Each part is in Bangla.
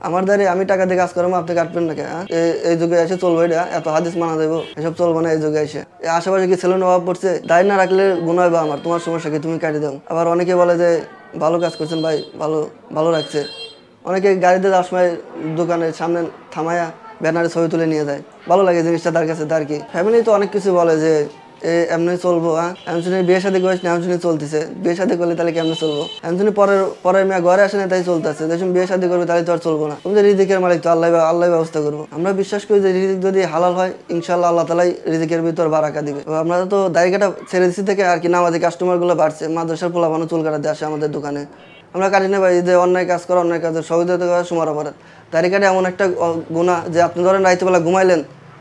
আমার দাঁড়ি আমি টাকা দিয়ে কাজ করবো, আপনি কাটবেন না কে? এই যুগে এসে চলবো এটা? এত হাদিস মানা দেবো? এসব চলবো না এই যুগে এসে। আশেপাশে কি ছেলে অভাব পড়ছে? দাড়ি না রাখলে গুণ হবে আমার, তোমার সমস্যা কি? তুমি কাটি দাও। আবার অনেকে বলে যে ভালো কাজ করছেন ভাই, ভালো ভালো রাখছে। অনেকে গাড়িতে যাওয়ার সময় দোকানের সামনে থামায়া ব্যানারে ছবি তুলে নিয়ে যায়, ভালো লাগে জিনিসটা তার কাছে। তার কি ফ্যামিলি তো অনেক কিছু বলে যে এমনি চলবো, এমন শুনে বিয়ে শাদী করিস না, এমন শুনে চলতেছে। বিয়ে শাদী করলে তাহলে কেমনে চলবো? এমন শুনে পরের মেয়ে ঘরে আসে না তাই চলতেছে। যখন বিয়ে শাদী করবে তাহলে তো আর চলবো না। তুমি যে রিজিকের মালিক, তো আল্লাহ ব্যবস্থা করবো। আমরা বিশ্বাস করি যে রিজিক যদি হালাল হয়, ইনশাল্লাহ আল্লাহ তালাই রিজিকের ভিতর বারাকা দিবে। আমরা তো দাড়ি কাটা ছেড়ে দিচ্ছি থেকে আর কি নামাজি কাস্টমার গুলো বাড়ছে। মাদ্রাসার পোলাপানও চুল কাটাতে আসে আমাদের দোকানে। আমরা কাটি না ভাই, যে অন্যায় কাজ করা, অন্যায় কাজের সহযোগিতা করা সমান অপরাধ। দাড়ি কাটে এমন একটা গুনাহ যে আপনি ধরেন রাইতেবেলা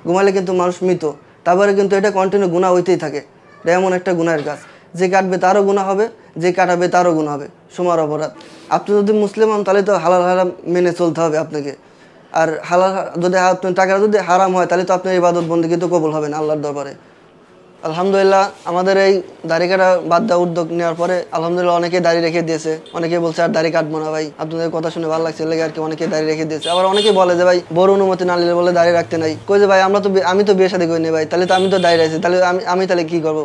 ঘুমাইলে কিন্তু মানুষ মৃত, তারপরে কিন্তু এটা কন্টিনিউ গুনাহ হইতেই থাকে। এটা এমন একটা গুনাহের কাজ, যে কাটবে তারও গুনাহ হবে, যে কাটাবে তারও গুনাহ হবে, সমান অপরাধ। আপনি যদি মুসলিম হন তাহলে তো হালাল হারাম মেনে চলতে হবে আপনাকে। আর হালাল যদি আপনার টাকা যদি হারাম হয় তাহলে তো আপনার ইবাদত বন্দেগী কিন্তু কবুল হবে না আল্লাহর দরবারে। আলহামদুলিল্লাহ আমাদের এই দাড়ি কাটা বাদ দেওয়ার উদ্যোগ নেওয়ার পরে আলহামদুলিল্লাহ অনেকেই দাড়ি রেখে দিয়েছে। অনেকে বলছে আর দাড়ি কাটবো না ভাই, আপনাদের কথা শুনে ভালো লাগছে লেগে আর কি অনেকে দাড়ি রেখে দিয়েছে। আবার অনেকে বলে যে ভাই বড় অনুমতি না নিলে বলে দাড়ি রাখতে নাই। কই যে ভাই আমি তো বিয়ে শাদী করিনি ভাই, তাহলে তো আমি তো দাড়ি রাখছি, তাহলে আমি তাহলে কি করবো?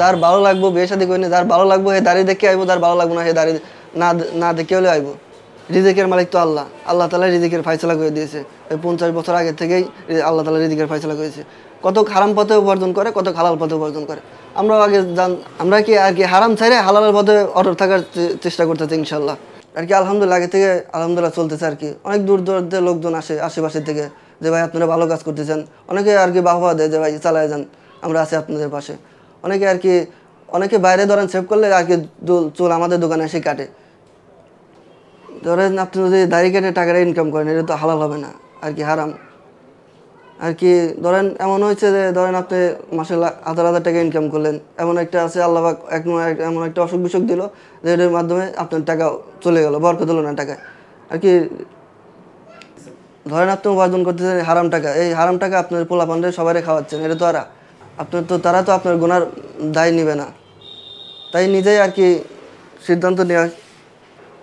যার ভালো লাগবো বিয়ে শাদী করিনি, যার ভালো লাগবো হে দাড়ি দেখে আইবো, যার ভালো লাগবো না হে দাড়ি না দেখে হলে আইবো। রিজিকের মালিক তো আল্লাহ তাআলা রিজিকের ফয়সালা করে দিয়েছে। 50 বছর আগে থেকেই আল্লাহ তাআলা রিজিকের ফয়সালা করেছে। কত হারাম পথে উপার্জন করে, কত হালাল পথে উপার্জন করে। আমরা কি আর কি হারাম ছেড়ে হালালের পথে অটল থাকার চেষ্টা করতেছি ইনশাল্লাহ আর কি। আলহামদুলিল্লাহ আগে থেকে আলহামদুলিল্লাহ চলতেছে আর কি। অনেক দূর দূরান্তে লোকজন আসে আশেপাশে থেকে, যে ভাই আপনারা ভালো কাজ করতেছেন। অনেকে আর কি বাহবা দেয় যে ভাই চালায় যান, আমরা আছি আপনাদের পাশে। অনেকে আর কি অনেকে বাইরে ধরেন সেভ করলে আর কি চুল আমাদের দোকানে এসে কাটে। ধরেন আপনি যদি দাড়ি কেটে টাকাটা ইনকাম করেন, এটা তো হালাল হবে না আর কি, হারাম আর কি। ধরেন এমন হয়েছে যে ধরেন আপনি মাসে 1000 টাকা ইনকাম করলেন, এমন একটা আছে আল্লাহ পাক এমন একটা অসুখ বিসুখ দিল যে এটার মাধ্যমে আপনার টাকা চলে গেল, বরকত হলো না টাকায় আর কি। ধরেন আপনি উপার্জন করতেছেন হারাম টাকা, এই হারাম টাকা আপনার পোলাপানরে সবাই খাওয়াচ্ছেন, এটা তো তারা তো আপনার গুনার দায় নিবে না। তাই নিজেই আর কি সিদ্ধান্ত নেওয়া।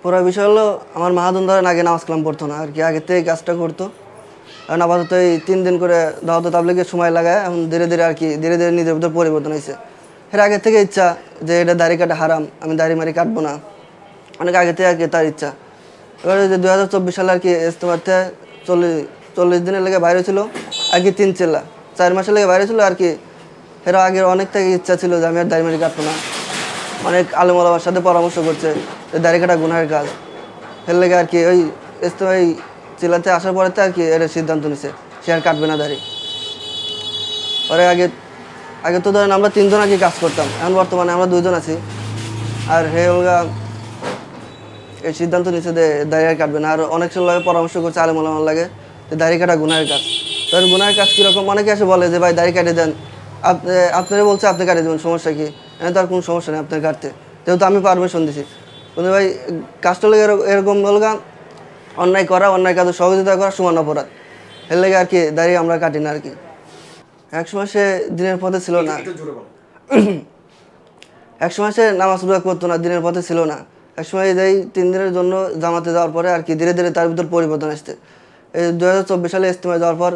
পুরো বিষয় হলো আমার মাহাদুন ধরেন আগে নামাজ কালাম পড়তো না আর কি, আগে থেকে কাজটা করতো। কারণ আপাতত এই 3 দিন করে দাওয়াত তাবলীগের সময় লাগায়, এখন ধীরে ধীরে আর কি ধীরে ধীরে নিজের ভিতরে পরিবর্তন হয়েছে। এর আগে থেকে ইচ্ছা যে এটা দাড়ি কাটা হারাম, আমি দাড়ি মারি কাটবো না, অনেক আগে থেকে আর কি তার ইচ্ছা। এবারে যে 2024 সালে আর কি ইজতেমাতে 40 দিনের লেগে বাইরে ছিল আর কি, 4 মাসের লেগে বাইরে ছিল আর কি। এর আগের অনেক থেকে ইচ্ছা ছিল যে আমি আর দাড়ি মারি কাটবো না। অনেক আলেম ওলামার সাথে পরামর্শ করছে যে দাড়ি কাটা গুনাহের কাজ। এর লেগে আর কি ওই ইজতেমাই চিল্লাতে আসার পরেতে আর কি এর সিদ্ধান্ত নিছে সে আর কাটবে না দাড়ি। পরে আগে তো ধরেন আমরা 3 জন আর কি কাজ করতাম, এখন বর্তমানে আমরা 2 জন আছি। আর হে ওলগা এই সিদ্ধান্ত নিচ্ছে যে দাড়ি আর কাটবে না। আর অনেক সময় পরামর্শ করছে আলেম ওলামার লাগে যে দাড়ি কাটা গুনাহের কাজ। ধরেন গুনাহের কাজ কীরকম, অনেকে এসে বলে যে ভাই দাড়ি কাটে দেন, আপনারা বলছে আপনি কাটে দেবেন, সমস্যা কি? এখানে তো আর কোনো সমস্যা নেই আপনার কাটতে, যেহেতু আমি পারমিশন দিছি। কিন্তু ভাই কাজটা লেগে এরকম বলগা অন্যায় করা, অন্যায় কাজে সহযোগিতা করা সমান অপরাধ। এর লেগে আর কি দাড়ি আমরা কাটি না আর কি। একসময় সে দিনের পথে ছিল না, একসময় সে নামাজ রোজা করতো না, দিনের পথে ছিল না। একসময় এই 3 দিনের জন্য জামাতে যাওয়ার পরে আর কি ধীরে ধীরে তার ভিতর পরিবর্তন আসছে। এই 2024 সালে ইজতেমায় যাওয়ার পর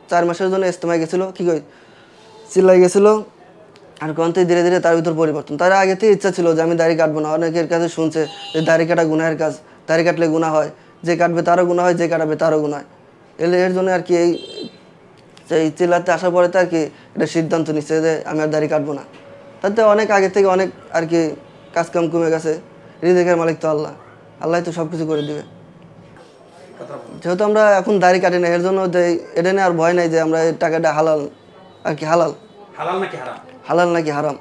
4 মাসের জন্য ইজতেমায় গেছিলো, কি কই চিল্লাই গেছিলো। আর কন্তে ধীরে ধীরে তার ভিতর পরিবর্তন। তার আগে থেকে ইচ্ছা ছিল যে আমি দাড়ি কাটবো না। অনেকের কাছে শুনছে যে দাড়ি কাটা গুনাহের কাজ, দাড়ি কাটলে গুনাহ হয়, যে কাটবে তারও গুনাহ হয়, যে কাটাবে তারও গুনাহ হয়। এর জন্য আর কি এই চিল্লাতে আসার পরে তো আর কি এটা সিদ্ধান্ত নিচ্ছে যে আমি আর দাড়ি কাটবো না। তাতে অনেক আগে থেকে অনেক আর কি কাজকাম কমে গেছে। রিজিকের মালিক তো আল্লাহ তো সব কিছু করে দিবে। যেহেতু আমরা এখন দাড়ি কাটি না, এর জন্য এটা নিয়ে আর ভয় নাই যে আমরা এই টাকাটা হালাল আর কি, হালাল নাকি হারাম।